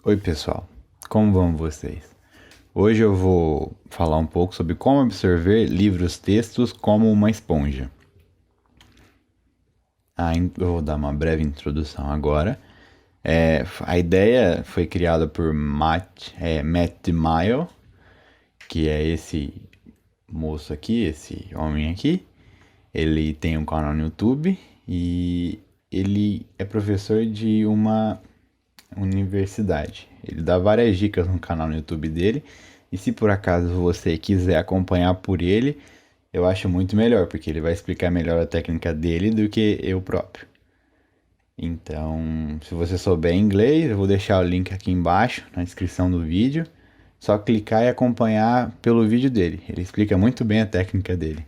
Oi pessoal, como vão vocês? Hoje eu vou falar um pouco sobre como absorver livros textos como uma esponja. Eu vou dar uma breve introdução agora. A ideia foi criada por Matt DeMille, que é esse moço aqui, esse homem aqui. Ele tem um canal no YouTube e ele é professor de uma universidade. Ele dá várias dicas no canal no YouTube dele. E se por acaso você quiser acompanhar por ele, eu acho muito melhor, porque ele vai explicar melhor a técnica dele do que eu próprio. Então, se você souber inglês, eu vou deixar o link aqui embaixo na descrição do vídeo. Só clicar e acompanhar pelo vídeo dele. Ele explica muito bem a técnica dele.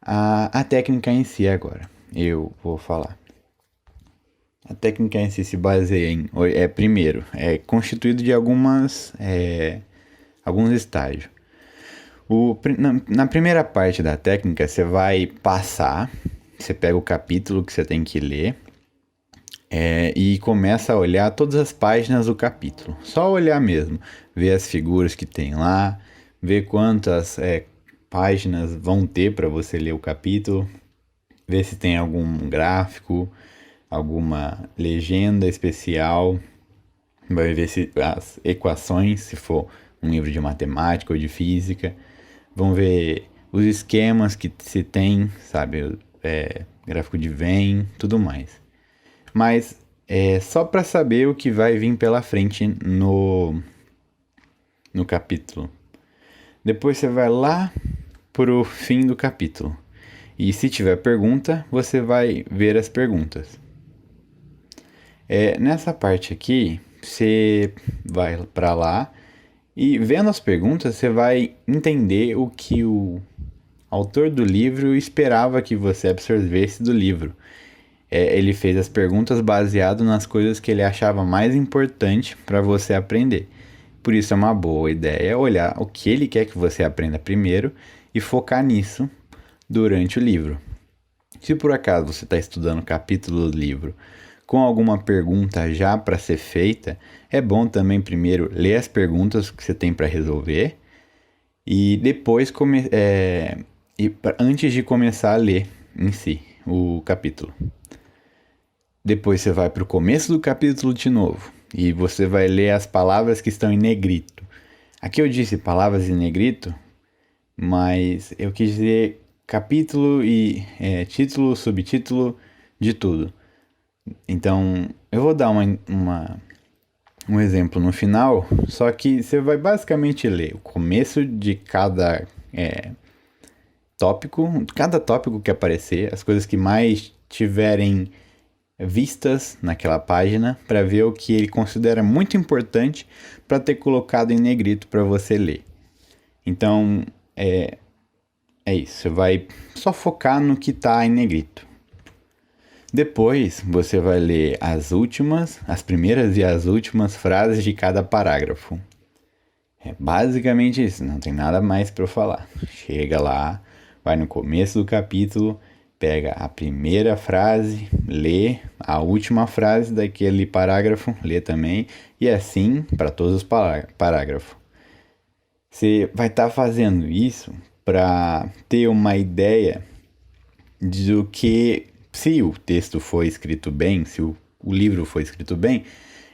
A técnica em si agora, eu vou falar. A técnica em si se baseia primeiro, é constituído de alguns estágios. Na primeira parte da técnica, você vai passar, você pega o capítulo que você tem que ler e começa a olhar todas as páginas do capítulo. Só olhar mesmo, ver as figuras que tem lá, ver quantas páginas vão ter para você ler o capítulo, ver se tem algum gráfico, alguma legenda especial, vai ver se as equações, se for um livro de matemática ou de física, vão ver os esquemas que se tem, sabe, gráfico de Venn, tudo mais. Mas é só para saber o que vai vir pela frente no capítulo. Depois você vai lá pro fim do capítulo. E se tiver pergunta, você vai ver as perguntas. Nessa parte aqui, você vai para lá e vendo as perguntas, você vai entender o que o autor do livro esperava que você absorvesse do livro. Ele fez as perguntas baseado nas coisas que ele achava mais importante para você aprender. Por isso é uma boa ideia olhar o que ele quer que você aprenda primeiro e focar nisso durante o livro. Se por acaso você está estudando o capítulo do livro com alguma pergunta já para ser feita, é bom também primeiro ler as perguntas que você tem para resolver e depois antes de começar a ler em si o capítulo. Depois você vai para o começo do capítulo de novo e você vai ler as palavras que estão em negrito. Aqui eu disse palavras em negrito, mas eu quis dizer capítulo e título, subtítulo de tudo. Então, eu vou dar um exemplo no final, só que você vai basicamente ler o começo de cada cada tópico que aparecer, as coisas que mais tiverem vistas naquela página, para ver o que ele considera muito importante para ter colocado em negrito para você ler. Então, é isso, você vai só focar no que está em negrito. Depois você vai ler as primeiras e as últimas frases de cada parágrafo. É basicamente isso, não tem nada mais para eu falar. Chega lá, vai no começo do capítulo, pega a primeira frase, lê a última frase daquele parágrafo, lê também, e assim para todos os parágrafos. Você vai estar fazendo isso para ter uma ideia do que, se o texto foi escrito bem, se o livro foi escrito bem,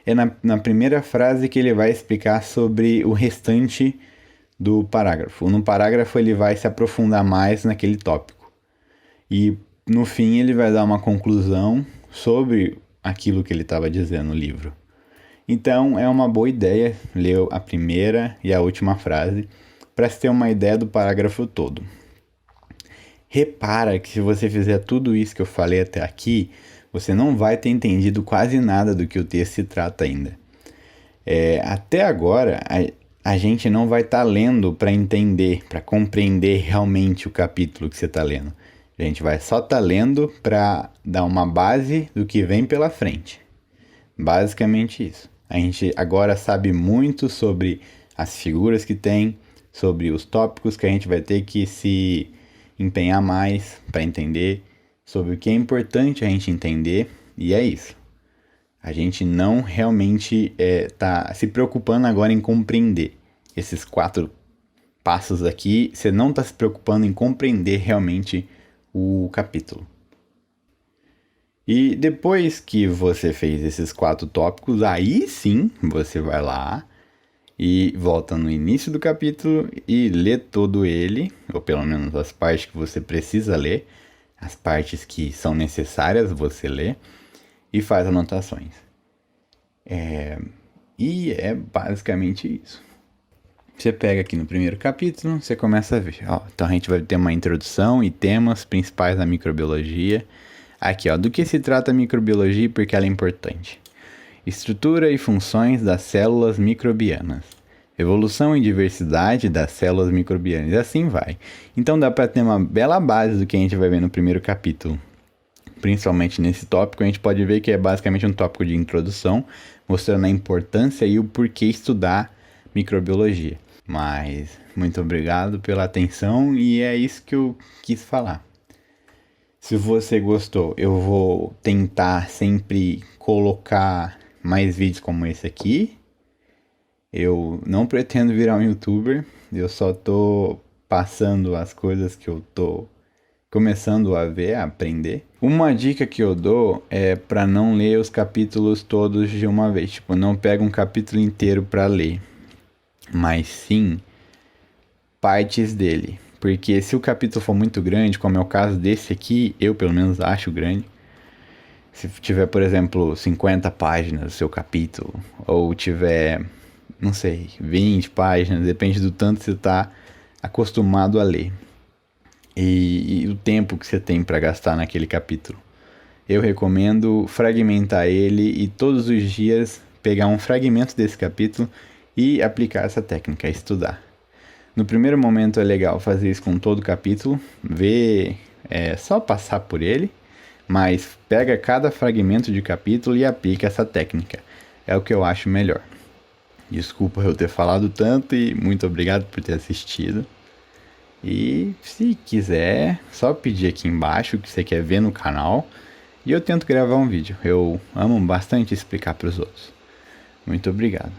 é na primeira frase que ele vai explicar sobre o restante do parágrafo. No parágrafo ele vai se aprofundar mais naquele tópico. E no fim ele vai dar uma conclusão sobre aquilo que ele estava dizendo no livro. Então é uma boa ideia ler a primeira e a última frase para se ter uma ideia do parágrafo todo. Repara que se você fizer tudo isso que eu falei até aqui, você não vai ter entendido quase nada do que o texto se trata ainda. Até agora, a gente não vai estar lendo para entender, para compreender realmente o capítulo que você está lendo. A gente vai só estar lendo para dar uma base do que vem pela frente. Basicamente isso. A gente agora sabe muito sobre as figuras que tem, sobre os tópicos que a gente vai ter que se empenhar mais para entender, sobre o que é importante a gente entender, e é isso. A gente não realmente tá se preocupando agora em compreender esses 4 passos aqui. Você não está se preocupando em compreender realmente o capítulo. E depois que você fez esses 4 tópicos, aí sim você vai lá e volta no início do capítulo e lê todo ele, ou pelo menos as partes que você precisa ler, as partes que são necessárias você lê, e faz anotações. E é basicamente isso. Você pega aqui no primeiro capítulo, você começa a ver. Então a gente vai ter uma introdução e temas principais da microbiologia. Aqui, do que se trata a microbiologia e por que ela é importante. Estrutura e funções das células microbianas. Evolução e diversidade das células microbianas. E assim vai. Então dá para ter uma bela base do que a gente vai ver no primeiro capítulo. Principalmente nesse tópico, a gente pode ver que é basicamente um tópico de introdução, mostrando a importância e o porquê estudar microbiologia. Mas muito obrigado pela atenção e é isso que eu quis falar. Se você gostou, eu vou tentar sempre colocar mais vídeos como esse aqui. Eu não pretendo virar um youtuber, eu só tô passando as coisas que eu tô começando a ver, a aprender. Uma dica que eu dou é para não ler os capítulos todos de uma vez. Tipo, não pega um capítulo inteiro para ler, mas sim partes dele. Porque se o capítulo for muito grande, como é o caso desse aqui, eu pelo menos acho grande. Se tiver, por exemplo, 50 páginas o seu capítulo, ou tiver, não sei, 20 páginas, depende do tanto que você está acostumado a ler. E o tempo que você tem para gastar naquele capítulo. Eu recomendo fragmentar ele e todos os dias pegar um fragmento desse capítulo e aplicar essa técnica, estudar. No primeiro momento é legal fazer isso com todo o capítulo, ver, só passar por ele, mas pega cada fragmento de capítulo e aplica essa técnica. É o que eu acho melhor. Desculpa eu ter falado tanto e muito obrigado por ter assistido. E se quiser, só pedir aqui embaixo o que você quer ver no canal e eu tento gravar um vídeo. Eu amo bastante explicar para os outros. Muito obrigado.